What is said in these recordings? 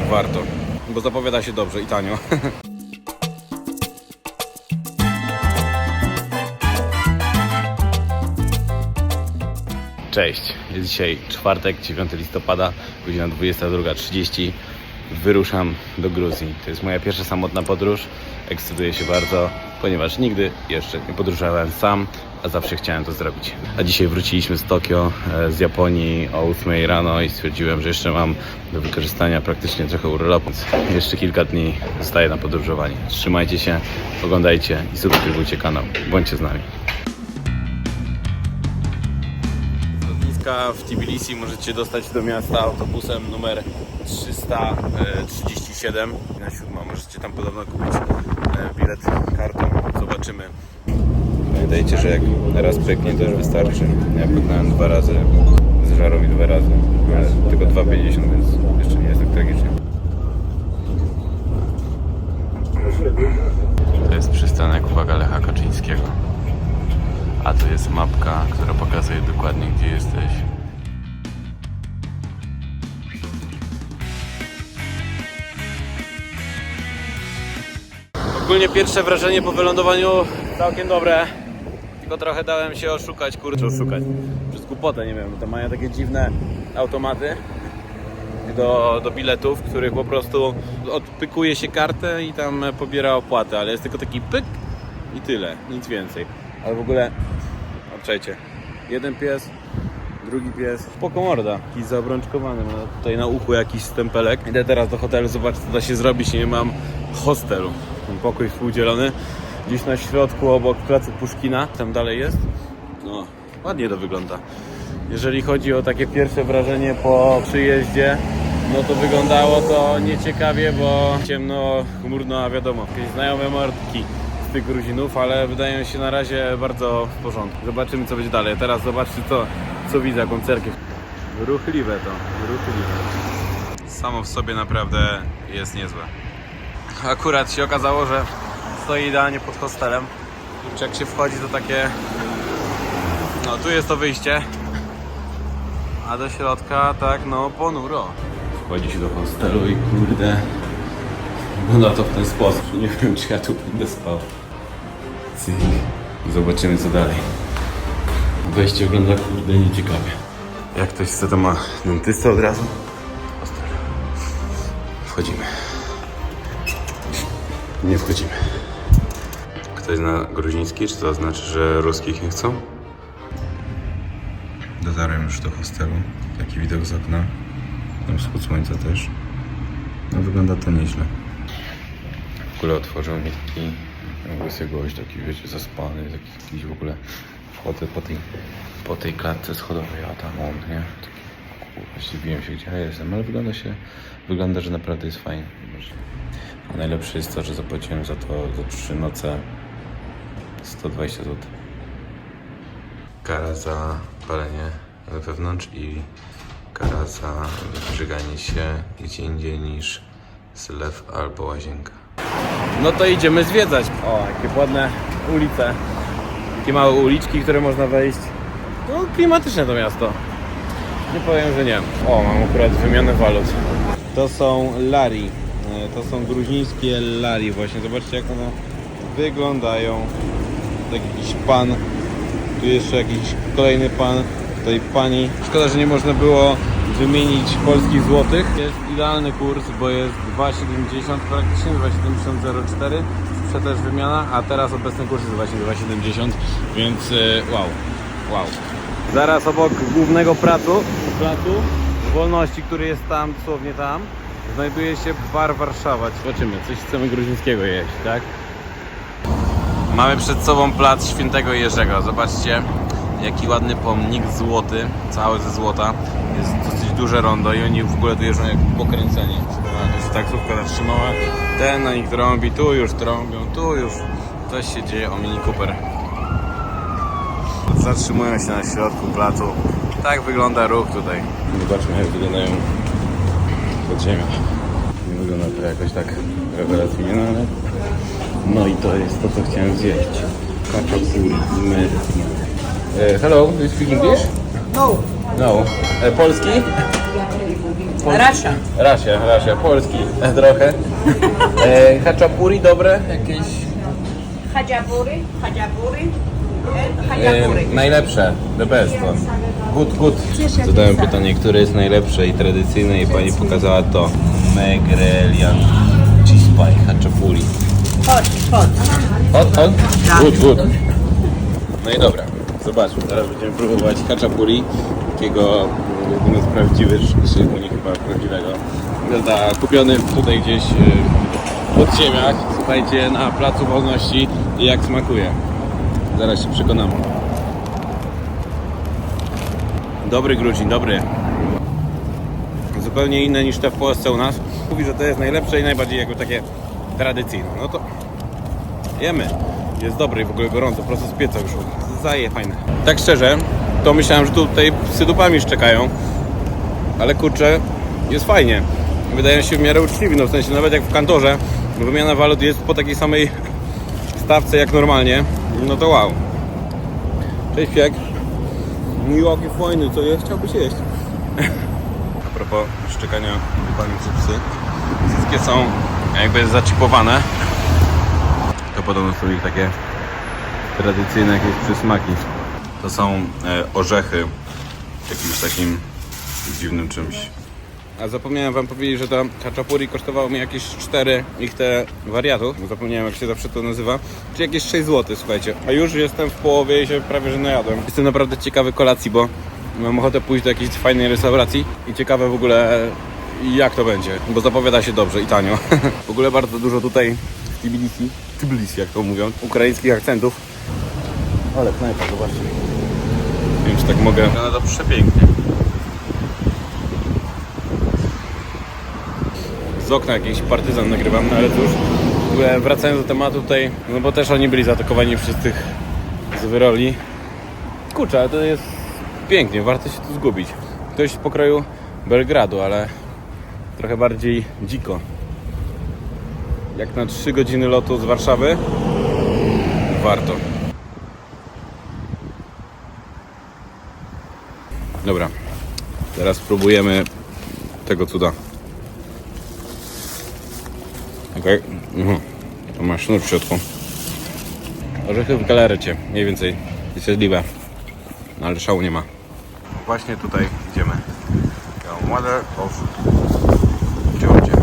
warto, bo zapowiada się dobrze i tanio. Cześć, jest dzisiaj czwartek, 9 listopada, godzina 22:30. Wyruszam do Gruzji. To jest moja pierwsza samotna podróż. Ekscytuję się bardzo, ponieważ nigdy jeszcze nie podróżowałem sam, a zawsze chciałem to zrobić. A dzisiaj wróciliśmy z Tokio, z Japonii o 8 rano i stwierdziłem, że jeszcze mam do wykorzystania praktycznie trochę urlopu. Więc jeszcze kilka dni zostaję na podróżowanie. Trzymajcie się, oglądajcie i subskrybujcie kanał. Bądźcie z nami. W Tbilisi możecie dostać do miasta autobusem numer 337. Na 7 możecie tam podobno kupić bilet kartą. Zobaczymy. Pamiętajcie, że jak raz pyknie, to już wystarczy. Ja pyknąłem 2 razy, zżarło mi 2 razy, ale tylko 2,50, więc jeszcze nie jest tak tragicznie. To jest przystanek, uwaga, Lecha Kaczyńskiego. A to jest mapka, która pokazuje dokładnie, gdzie jesteś. Ogólnie pierwsze wrażenie po wylądowaniu całkiem dobre. Tylko trochę dałem się oszukać, kurczę, przez głupotę, nie wiem, to mają takie dziwne automaty do biletów, w których po prostu odpykuje się kartę i tam pobiera opłatę, ale jest tylko taki pyk i tyle, nic więcej. Ale w ogóle, obczajcie, jeden pies, drugi pies, spoko morda, jakiś zaobrączkowany, ma tutaj na uchu jakiś stempelek. Idę teraz do hotelu, zobaczę, co da się zrobić, nie mam hostelu. Ten pokój współdzielony, gdzieś na środku, obok placu Puszkina, tam dalej jest. No, ładnie to wygląda. Jeżeli chodzi o takie pierwsze wrażenie po przyjeździe, no to wyglądało to nieciekawie, bo ciemno, chmurno, a wiadomo, jakieś znajome mordki z tych Gruzinów, ale wydają się na razie bardzo w porządku. Zobaczymy, co będzie dalej. Teraz zobaczcie, co widzę, jaką cerkiew. Ruchliwe to, ruchliwe. Samo w sobie naprawdę jest niezłe. Akurat się okazało, że stoi idealnie pod hostelem. Czy jak się wchodzi, to takie... No, tu jest to wyjście. A do środka, tak, no, ponuro. Wchodzi się do hostelu i kurde... Wygląda to w ten sposób, że nie wiem, czy ja tu będę spał. Cyk. Zobaczymy, co dalej. Wejście wygląda kurde nieciekawie. Jak ktoś chce, to ma dentystę od razu. Wchodzimy. Nie wchodzimy. Ktoś zna gruziński, czy to znaczy, że ruskich nie chcą? Dotarłem już do hostelu. Taki widok z okna. Tam wschód słońca też. No wygląda to nieźle. W ogóle otworzył mi taki łysy gość, taki wiecie, zaspany, jakiś w ogóle wchodzę po tej klatce schodowej, a tam on, nie? Taki, zdziwiłem się, gdzie ja jestem, ale wygląda, że naprawdę jest fajnie. A najlepsze jest to, że zapłaciłem za to za 3 noce 120 zł. Kara za palenie wewnątrz i kara za wybrzyganie się gdzie indziej niż zlew albo łazienka. No to idziemy zwiedzać. O, jakie ładne ulice. Takie małe uliczki, które można wejść. No, klimatyczne to miasto. Nie powiem, że nie. O, mam akurat wymianę walut. To są lari. To są gruzińskie lari właśnie. Zobaczcie, jak one wyglądają. Tak jakiś pan. Tu jeszcze jakiś kolejny pan. Tutaj pani. Szkoda, że nie można było wymienić polskich złotych. Jest idealny kurs, bo jest 2,70 praktycznie, 2,7004. Też wymiana, a teraz obecny kurs jest właśnie 2,70, więc wow. Zaraz obok głównego placu Wolności, który jest tam, dosłownie tam, znajduje się bar Warszawa. Zobaczymy, coś chcemy gruzińskiego jeść, tak? Mamy przed sobą plac Świętego Jerzego. Zobaczcie, jaki ładny pomnik złoty, cały ze złota. Jest dosyć duże rondo i oni w ogóle tu jeżdżą jak pokręceni. Już taksówka zatrzymała. Ten na nich trąbi, tu już trąbią, tu już coś się dzieje. O, Mini Cooper. Zatrzymują się na środku placu. Tak wygląda ruch tutaj. Zobaczmy, jak wyglądają podziemia. Nie wygląda to jakoś tak rewelacyjnie, no ale... No i to jest to, co chciałem zjeść. Kaczapuri, Hello, do you speak English? No. No. Polski? Rasia, polski trochę. Haczapuri dobre jakieś? Hadziabury. Najlepsze, the best one. Good. Zadałem pytanie, które jest najlepsze i tradycyjne i pani pokazała to. Megrelian cheese pie, haczapuri. Hot? Good. No i dobra, zobaczmy, teraz będziemy próbować haczapuri, takiego jednego z prawdziwych, czy u nich chyba prawdziwego. Wygląda kupiony tutaj gdzieś w podziemiach, słuchajcie, na Placu Wolności i jak smakuje. Zaraz się przekonamy. Dobry Gruzin, dobry. Zupełnie inne niż te w Polsce u nas. Mówi, że to jest najlepsze i najbardziej jakby takie tradycyjne. No to jemy. Jest dobry i w ogóle gorąco, prosto z pieca już. Zaje fajne. Tak szczerze, to myślałem, że tutaj psy dupami szczekają. Ale kurczę, jest fajnie. Wydają się w miarę uczciwi, no w sensie nawet jak w kantorze wymiana walut jest po takiej samej stawce jak normalnie. No to wow. Cześć Piek. Miłoki fajny, co jest? Chciałbyś jeść. A propos szczekania dupami przez psy. Wszystkie są jakby zaczipowane. To podobno są ich takie tradycyjne jakieś przysmaki. To są orzechy jakimś takim dziwnym czymś. A zapomniałem wam powiedzieć, że to haczapuri kosztowało mi jakieś 4 ich te wariatów. Zapomniałem jak się zawsze to nazywa. Czyli jakieś 6 zł, słuchajcie. A już jestem w połowie i się prawie że najadłem. Jestem naprawdę ciekawy kolacji, bo mam ochotę pójść do jakiejś fajnej restauracji. I ciekawe w ogóle jak to będzie. Bo zapowiada się dobrze i tanio. W ogóle bardzo dużo tutaj w Tbilisi jak to mówią, ukraińskich akcentów. Ale knajpa, zobaczcie. Nie wiem czy tak mogę. Wygląda to przepięknie. Z okna jakiś partyzan nagrywam, no ale cóż, wracając do tematu tutaj, no bo też oni byli zaatakowani przez tych z wyroli. Kurczę, ale to jest pięknie, warto się tu zgubić. Ktoś z pokroju Belgradu, ale trochę bardziej dziko. Jak na 3 godziny lotu z Warszawy, warto. Dobra, teraz spróbujemy tego cuda. Okej, to ma sznur w środku. Orzechy w galarecie, mniej więcej. Jest zjadliwe, no, ale szału nie ma. Właśnie tutaj idziemy. Mother of Georgia.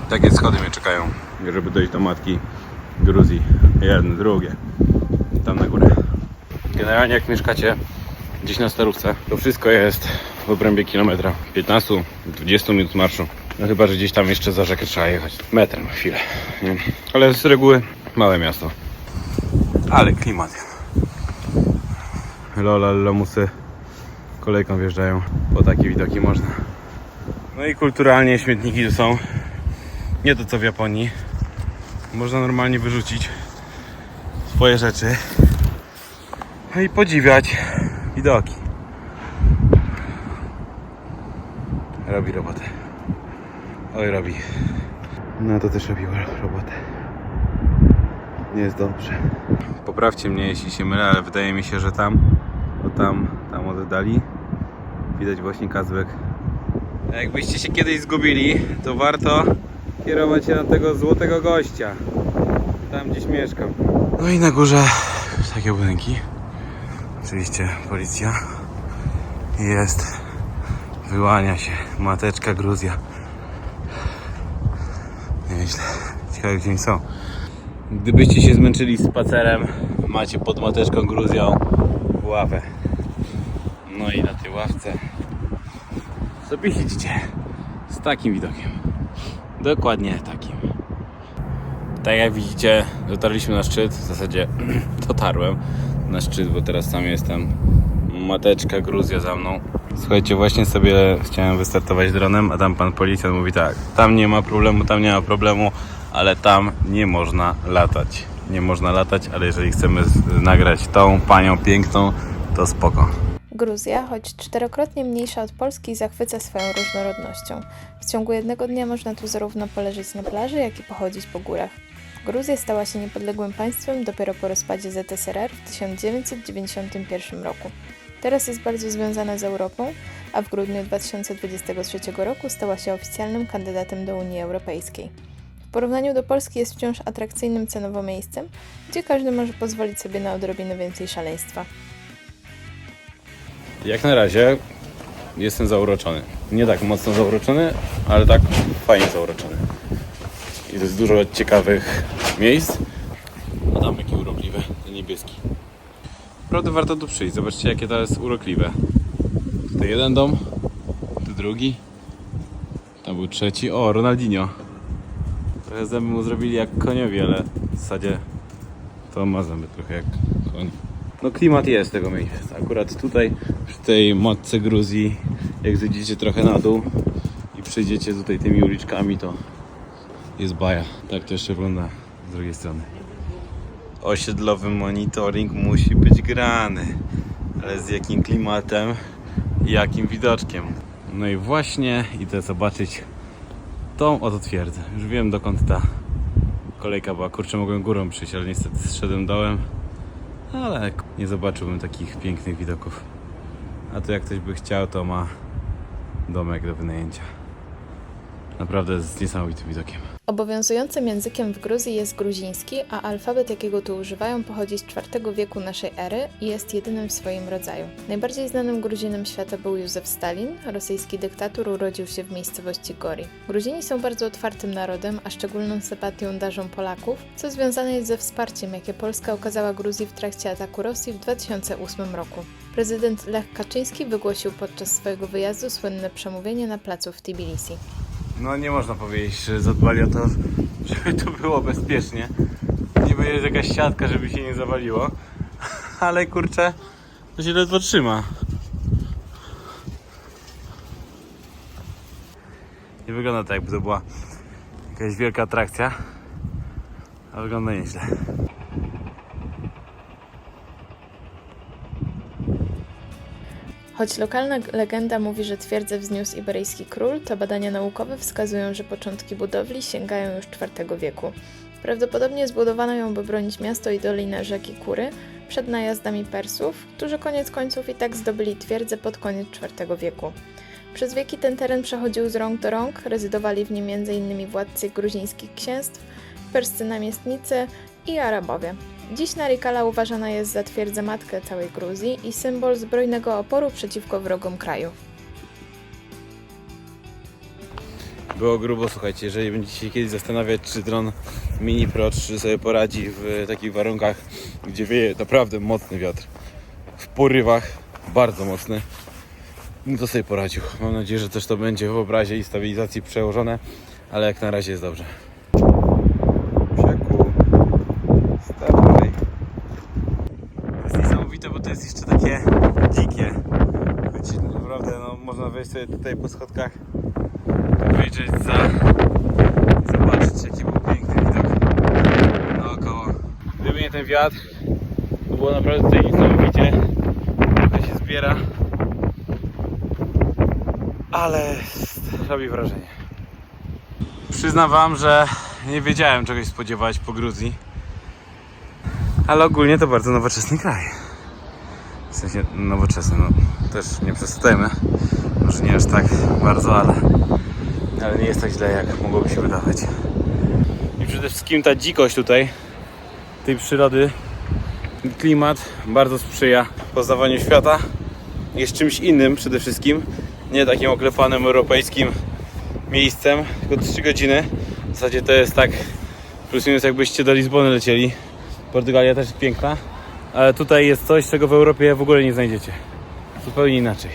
Takie schody mnie czekają, żeby dojść do matki Gruzji. Jedno, drugie. Tam na górę. Generalnie jak mieszkacie gdzieś na Starówce, to wszystko jest w obrębie kilometra. 15-20 minut marszu. No chyba, że gdzieś tam jeszcze za rzekę trzeba jechać. Metrem chwilę. Nie? Ale z reguły małe miasto. Ale klimat. Lamusy kolejką wjeżdżają. Po takie widoki można. No i kulturalnie śmietniki tu są. Nie to co w Japonii. Można normalnie wyrzucić swoje rzeczy. No i podziwiać widoki. Robi robotę. Oj, robi. No to też robiło robotę. Nie jest dobrze. Poprawcie mnie, jeśli się mylę, ale wydaje mi się, że tam oddali widać właśnie Kazbek. A jakbyście się kiedyś zgubili, to warto kierować się na tego złotego gościa. Tam gdzieś mieszkam. No i na górze takie budynki. Oczywiście policja. Jest. Wyłania się. Mateczka Gruzja. Nieźle. Ciekawe gdzie oni są. Gdybyście się zmęczyli spacerem, macie pod Mateczką Gruzją ławę. No i na tej ławce sobie siedzicie z takim widokiem. Dokładnie takim. Tak jak widzicie, dotarliśmy na szczyt. W zasadzie dotarłem na szczyt, bo teraz sam jestem. Mateczka Gruzja za mną. Słuchajcie, właśnie sobie chciałem wystartować dronem, a tam pan policjant mówi tak: tam nie ma problemu, ale tam nie można latać. Nie można latać, ale jeżeli chcemy nagrać tą panią piękną, to spoko. Gruzja, choć 4-krotnie mniejsza od Polski, zachwyca swoją różnorodnością. W ciągu jednego dnia można tu zarówno poleżeć na plaży, jak i pochodzić po górach. Gruzja stała się niepodległym państwem dopiero po rozpadzie ZSRR w 1991 roku. Teraz jest bardzo związana z Europą, a w grudniu 2023 roku stała się oficjalnym kandydatem do Unii Europejskiej. W porównaniu do Polski jest wciąż atrakcyjnym cenowo miejscem, gdzie każdy może pozwolić sobie na odrobinę więcej szaleństwa. Jak na razie jestem zauroczony. Nie tak mocno zauroczony, ale tak fajnie zauroczony. I to jest dużo ciekawych miejsc. A tam jakie urokliwe, ten niebieski. Naprawdę warto tu przyjść. Zobaczcie, jakie to jest urokliwe. Tutaj jeden dom, tu drugi. Tam był trzeci. O, Ronaldinho. Trochę zęby mu zrobili jak koniowi, ale w zasadzie to ma zęby trochę jak koń. No klimat jest tego miejsca. Akurat tutaj, przy tej matce Gruzji, jak zejdziecie trochę na dół i przejdziecie tutaj tymi uliczkami, to jest baja. Tak to jeszcze wygląda z drugiej strony. Osiedlowy monitoring musi być grany. Ale z jakim klimatem i jakim widoczkiem. No i właśnie idę zobaczyć tą oto twierdzę. Już wiem, dokąd ta kolejka była. Kurczę, mogłem górą przyjść, ale niestety zszedłem dołem. Ale nie zobaczyłbym takich pięknych widoków. A tu jak ktoś by chciał, to ma domek do wynajęcia. Naprawdę z niesamowitym widokiem. Obowiązującym językiem w Gruzji jest gruziński, a alfabet, jakiego tu używają, pochodzi z IV wieku naszej ery i jest jedynym w swoim rodzaju. Najbardziej znanym Gruzinem świata był Józef Stalin. Rosyjski dyktator urodził się w miejscowości Gori. Gruzini są bardzo otwartym narodem, a szczególną sympatią darzą Polaków, co związane jest ze wsparciem, jakie Polska okazała Gruzji w trakcie ataku Rosji w 2008 roku. Prezydent Lech Kaczyński wygłosił podczas swojego wyjazdu słynne przemówienie na placu w Tbilisi. No nie można powiedzieć, że zadbali o to, żeby tu było bezpiecznie. Niby jest jakaś siatka, żeby się nie zawaliło. Ale kurczę, to się ledwo trzyma. Nie wygląda tak, jakby to była jakaś wielka atrakcja. A wygląda nieźle. Choć lokalna legenda mówi, że twierdzę wzniósł iberyjski król, to badania naukowe wskazują, że początki budowli sięgają już IV wieku. Prawdopodobnie zbudowano ją, by bronić miasto i dolinę rzeki Kury przed najazdami Persów, którzy koniec końców i tak zdobyli twierdzę pod koniec IV wieku. Przez wieki ten teren przechodził z rąk do rąk, rezydowali w nim m.in. władcy gruzińskich księstw, perscy namiestnicy i Arabowie. Dziś Narikala uważana jest za twierdzę matkę całej Gruzji i symbol zbrojnego oporu przeciwko wrogom kraju. Było grubo, słuchajcie, jeżeli będziecie się kiedyś zastanawiać, czy dron Mini Pro 3 sobie poradzi w takich warunkach, gdzie wieje naprawdę mocny wiatr, w porywach, bardzo mocny, no to sobie poradził. Mam nadzieję, że też to będzie w obrazie i stabilizacji przełożone, ale jak na razie jest dobrze. Psiaku, stawaj. To jest niesamowite, bo to jest jeszcze takie dzikie. Choć naprawdę no, można wejść sobie tutaj po schodkach, wyjrzeć zobaczyć, jaki był piękny widok naokoło. Gdyby nie ten wiatr, to było naprawdę tutaj niesamowicie. Trochę się zbiera, ale robi wrażenie. Przyznam wam, że nie wiedziałem czegoś spodziewać po Gruzji, ale ogólnie to bardzo nowoczesny kraj. W sensie nowoczesny, no też nie przesadajmy, może nie aż tak bardzo, ale nie jest tak źle, jak mogłoby się wydawać. I przede wszystkim ta dzikość tutaj, tej przyrody, ten klimat bardzo sprzyja poznawaniu świata. Jest czymś innym przede wszystkim, nie takim oklepanym europejskim miejscem, tylko 3 godziny. W zasadzie to jest tak plus minus jakbyście do Lizbony lecieli. Portugalia też jest piękna, ale tutaj jest coś, czego w Europie w ogóle nie znajdziecie. Zupełnie inaczej.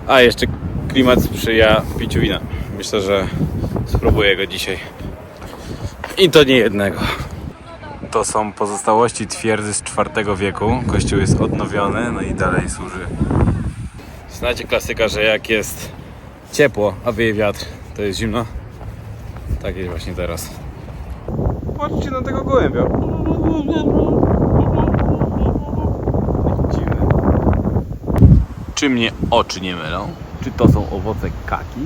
A jeszcze klimat sprzyja piciu wina. Myślę, że spróbuję go dzisiaj. I to nie jednego. To są pozostałości twierdzy z IV wieku. Kościół jest odnowiony, no i dalej służy. Znacie klasyka, że jak jest ciepło, a wieje wiatr, to jest zimno. Tak jest właśnie teraz. Patrzcie na tego gołębia. Dziwne. Czy mnie oczy nie mylą? Czy to są owoce kaki?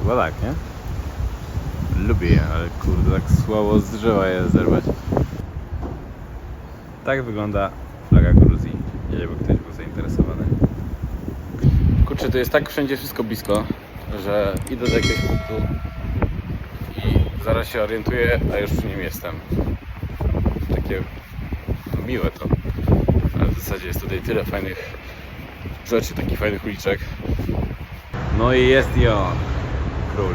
Chyba tak, nie? Lubię je, ale kurde, tak słabo z drzewa je zerwać. Tak wygląda flaga Gruzji, jakby ktoś był zainteresowany. Kurczę, to jest tak wszędzie wszystko blisko, że idę do jakiegoś punktu i zaraz się orientuję, a już w nim jestem. Takie miłe to. Ale w zasadzie jest tutaj tyle fajnych rzeczy, takich fajnych uliczek. No i jest król.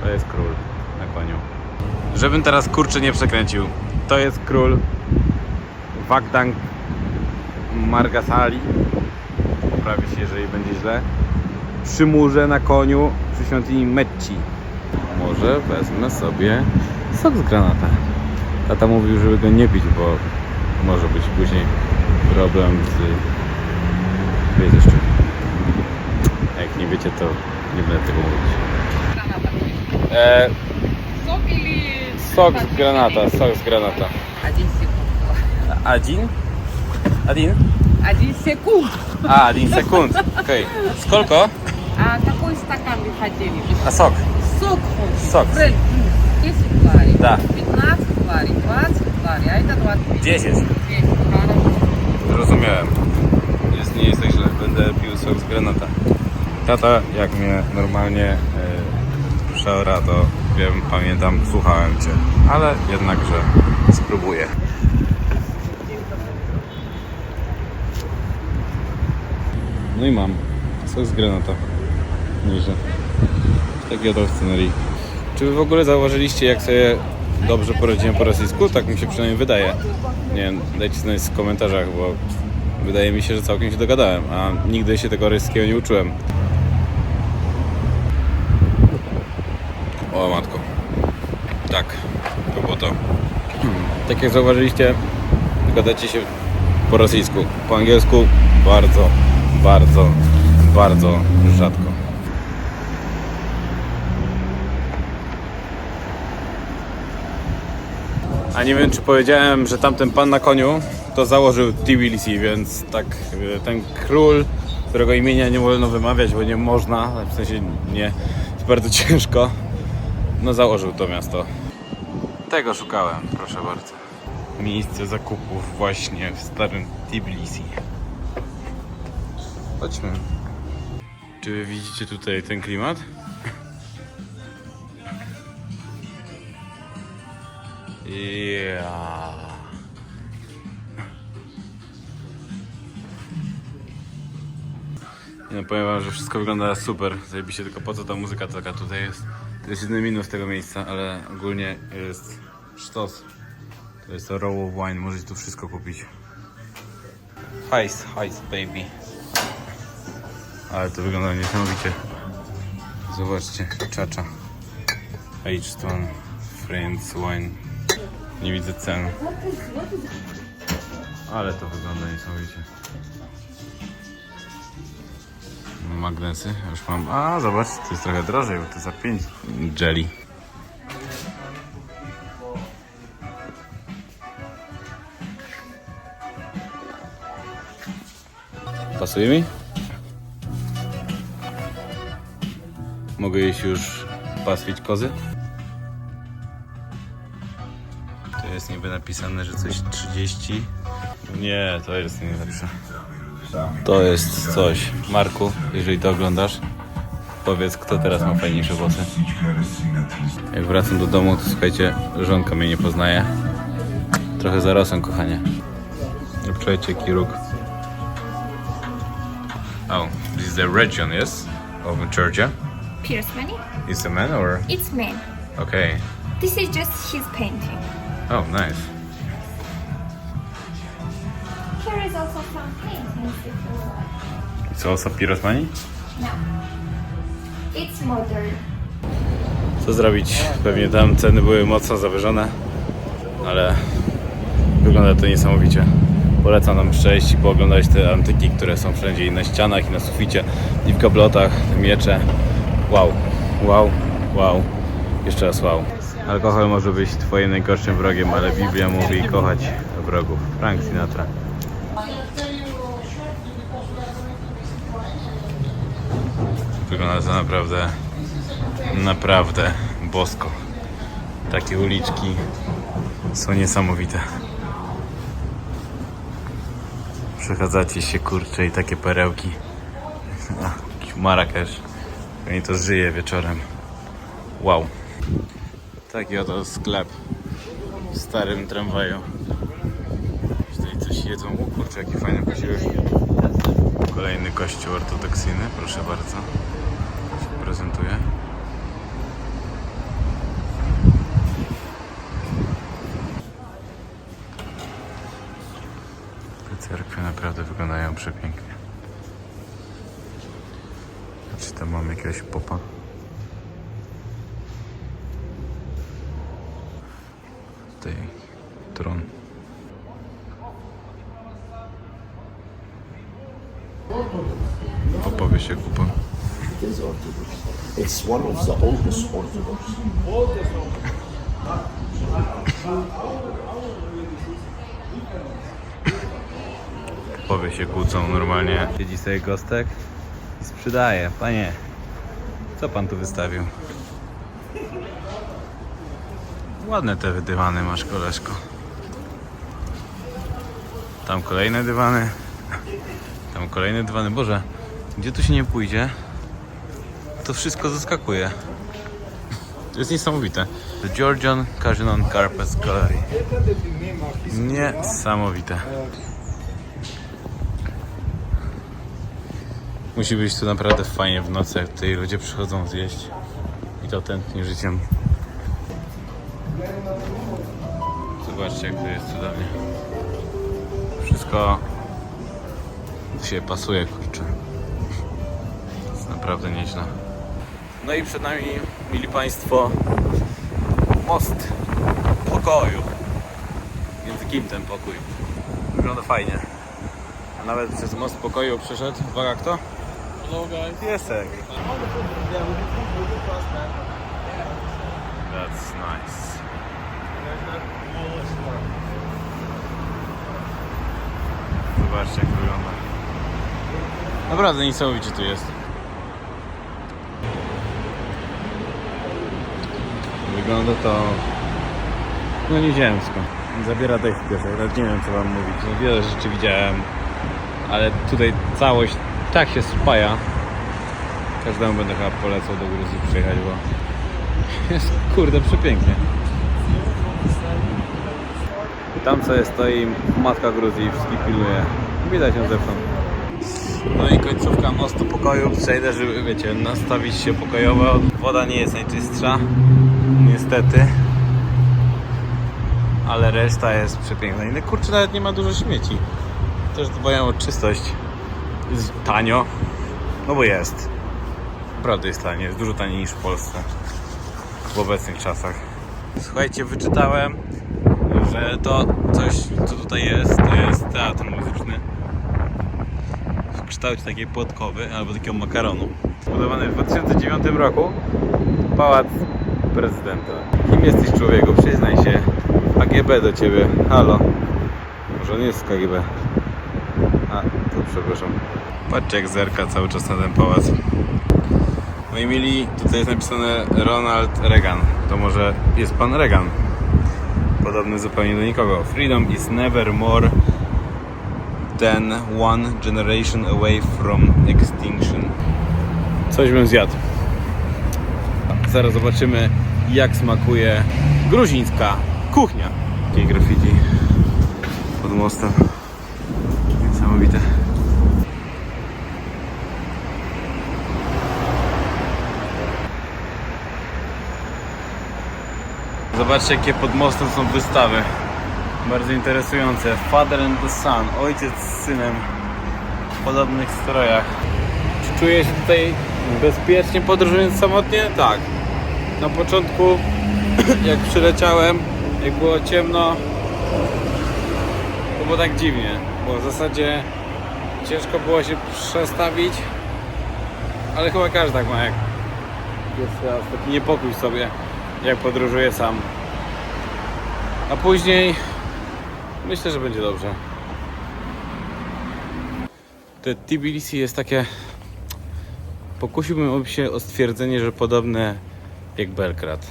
To jest król na koniu. Żebym teraz kurczę nie przekręcił. To jest król Vakhtang Margasali. Poprawię się, jeżeli będzie źle. Przy murze na koniu przy świątyni Mechi. Może wezmę sobie sok z granata. Tata mówił, żeby go nie pić, bo może być później problem z... Wiecie z czym. Jak nie wiecie, to nie będę tego mówić. Sok z granata, sok z granata. 1 sekund. Один? Один? 1 секунд. А, 1 секунд. Окей. Сколько? А какой стакан вы хотели? А сок? Сок хочешь? Сок. Фред, 10 лари. Да. 15 лари, 20 лари, а это 25. 10. 10, хорошо. Zrozumiałem. Nie jest tak źle. Będę pił sok z granata. Tata, jak mnie normalnie przeora, to wiem, pamiętam, słuchałem Cię. Ale jednakże spróbuję. No i mam sok z granata. Nieźle. Takie oto scenerii. Czy Wy w ogóle zauważyliście, jak sobie dobrze poradziłem po rosyjsku? Tak mi się przynajmniej wydaje. Nie wiem, dajcie znać w komentarzach, bo wydaje mi się, że całkiem się dogadałem, a nigdy się tego rosyjskiego nie uczyłem. O matko. Tak, to było to. Tak jak zauważyliście, dogadacie się po rosyjsku. Po angielsku bardzo, bardzo, bardzo rzadko. A nie wiem, czy powiedziałem, że tamten pan na koniu to założył Tbilisi, więc tak ten król, którego imienia nie wolno wymawiać, bo nie można, w sensie nie, jest bardzo ciężko, no założył to miasto. Tego szukałem, proszę bardzo. Miejsce zakupów właśnie w starym Tbilisi. Chodźmy. Czy wy widzicie tutaj ten klimat? Yeah. No powiem wam, że wszystko wygląda super. Zajebiście, tylko po co ta muzyka taka tutaj jest? To jest jedyny minus tego miejsca, ale ogólnie jest sztos. To jest to Row of Wine, możecie tu wszystko kupić. Heist, baby. Ale to wygląda niesamowicie. Zobaczcie, czacza. H-Stone, Friends Wine. Nie widzę cen. Ale to wygląda niesamowicie. Magnesy, już mam. A zobacz, to jest trochę drożej, bo to za 5 jelly. Pasuje mi? Mogę jeść już pastwić kozy? To jest niby napisane, że coś 30. Nie, to jest nie lepsze. To jest coś. Marku, jeżeli to oglądasz, powiedz, kto teraz ma fajniejsze włosy. Jak wracam do domu, to słuchajcie, żonka mnie nie poznaje. Trochę zarosłem, kochanie. Obczajcie jaki róg. Oh, this is the region, yes? Of Georgia? Piercemani? Is a man or? It's man. Okay. This is just his painting. Oh, nice. Here is also some paintings if you like. It's also pirosmani? No. It's modern. Co zrobić? Pewnie tam ceny były mocno zawyżone, ale wygląda to niesamowicie. Polecam nam przejść i pooglądać te antyki, które są wszędzie i na ścianach, i na suficie, i w gablotach, te miecze. Wow, wow, wow. Jeszcze raz wow. Alkohol może być twoim najgorszym wrogiem, ale Biblia mówi kochać wrogów. Frank Sinatra. Wygląda to naprawdę, naprawdę bosko. Takie uliczki są niesamowite. Przechadzacie się, kurcze, i takie perełki. Jakiś Marrakesz. I to żyje wieczorem. Wow. Taki oto sklep w starym tramwaju. Tutaj coś jedzą. O kurczę, jaki fajny posiłek. Kolejny kościół ortodoksyjny, proszę bardzo. Się prezentuje. Te cerkwie naprawdę wyglądają przepięknie. A czy tam mamy jakiegoś popa? Tutaj tron. Popowie się kupą. It's one of the oldest Orthodox. Popowie się kłócą normalnie. Siedzi sobie gostek i sprzedaje. Panie, co pan tu wystawił? Ładne te dywany masz, koleżko. Tam kolejne dywany. Tam kolejne dywany. Boże, gdzie tu się nie pójdzie, to wszystko zaskakuje. To jest niesamowite. The Georgian Cajun Carpet Gallery. Niesamowite. Musi być tu naprawdę fajnie w nocy, jak tutaj ludzie przychodzą zjeść i to tętni życiem. Zobaczcie, jak to jest cudownie. Wszystko się pasuje, kurczę. Jest naprawdę nieźle. No i przed nami, mili Państwo, most pokoju. Między kim ten pokój? Wygląda fajnie. A nawet przez most pokoju przeszedł. Uwaga, kto? Hello guys. Piesek. That's nice. Zobaczcie, jak wygląda. Naprawdę niesamowicie tu jest. Wygląda to no nieziemsko. Zabiera dech piesek, nawet nie wiem, co wam mówić. No, wiele rzeczy widziałem, ale tutaj całość tak się spaja. Każdemu będę chyba polecał do Gruzji przyjechać, bo jest kurde przepięknie. Tam co jest, stoi matka Gruzji i wszystkich pilnuje. Widać ją zewsząd. No i końcówka mostu pokoju. Przejdę, żeby, wiecie, nastawić się pokojowo. Woda nie jest najczystsza, niestety. Ale reszta jest przepiękna. I kurczę, nawet nie ma dużo śmieci. Też dbają o czystość. Jest tanio. No bo jest. Naprawdę jest tanie. Jest dużo taniej niż w Polsce. W obecnych czasach. Słuchajcie, wyczytałem, że to coś, co tutaj jest, to jest teatr muzyczny w kształcie takiej płotkowy albo takiego makaronu. Zbudowany w 2009 roku pałac prezydenta. Kim jesteś, człowieku? Przyznaj się. KGB do ciebie. Halo. Może on jest z KGB. A, to przepraszam. Patrzcie, jak zerka cały czas na ten pałac. Moi mili, tutaj jest napisane Ronald Reagan. To może jest pan Reagan. Podobny zupełnie do nikogo. Freedom is never more than one generation away from extinction. Coś bym zjadł. Zaraz zobaczymy, jak smakuje gruzińska kuchnia. Takie graffiti pod mostem. Niesamowite. Zobaczcie, jakie pod mostem są wystawy. Bardzo interesujące. Father and the Son. Ojciec z synem w podobnych strojach. Czy czuję się tutaj bezpiecznie podróżując samotnie? Tak. Na początku, jak przyleciałem, jak było ciemno, to było tak dziwnie. Bo w zasadzie ciężko było się przestawić. Ale chyba każdy tak ma, jak jest teraz taki niepokój w sobie, jak podróżuję sam. A później myślę, że będzie dobrze. Te Tbilisi jest takie... Pokusiłbym się o stwierdzenie, że podobne jak Belgrad.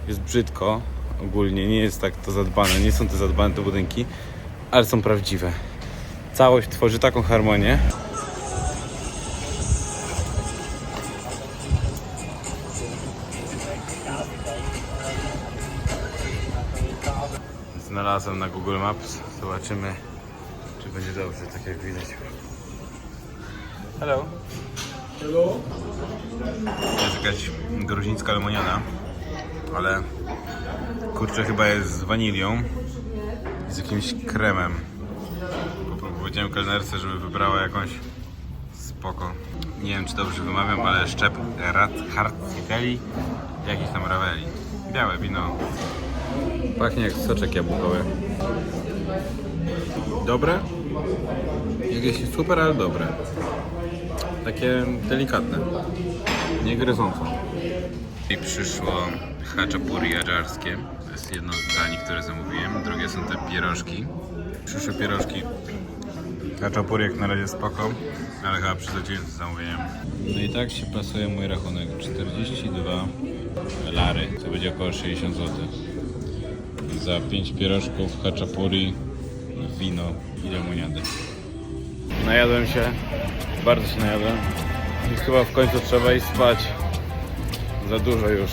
Jest brzydko ogólnie, nie jest tak to zadbane, nie są te zadbane te budynki, ale są prawdziwe. całość tworzy taką harmonię. Znalazłem na Google Maps. Zobaczymy, czy będzie dobrze, tak jak widać. Hello. Jest jakaś gruzińska lemoniada, ale kurczę, chyba jest z wanilią i z jakimś kremem. Powiedziałem kelnerce, żeby wybrała jakąś spoko. Nie wiem, czy dobrze wymawiam, ale szczep harciteli, jakiś tam raweli. Białe wino. Pachnie jak soczek jabłkowy. Dobre? Jakieś super, ale dobre. Takie delikatne. Nie gryzące. I przyszło haczapuri adżarskie. To jest jedno z dań, które zamówiłem. Drugie są te pierożki. Przyszły pierożki. Haczapuri jak na razie spoko, ale chyba przesadziłem z zamówieniem. No i tak się pasuje mój rachunek. 42 lary, co będzie około 60 zł. Za 5 pierożków, haczapuri, wino i lemoniadę. Najadłem się, bardzo się najadłem i chyba w końcu trzeba iść spać. Za dużo już.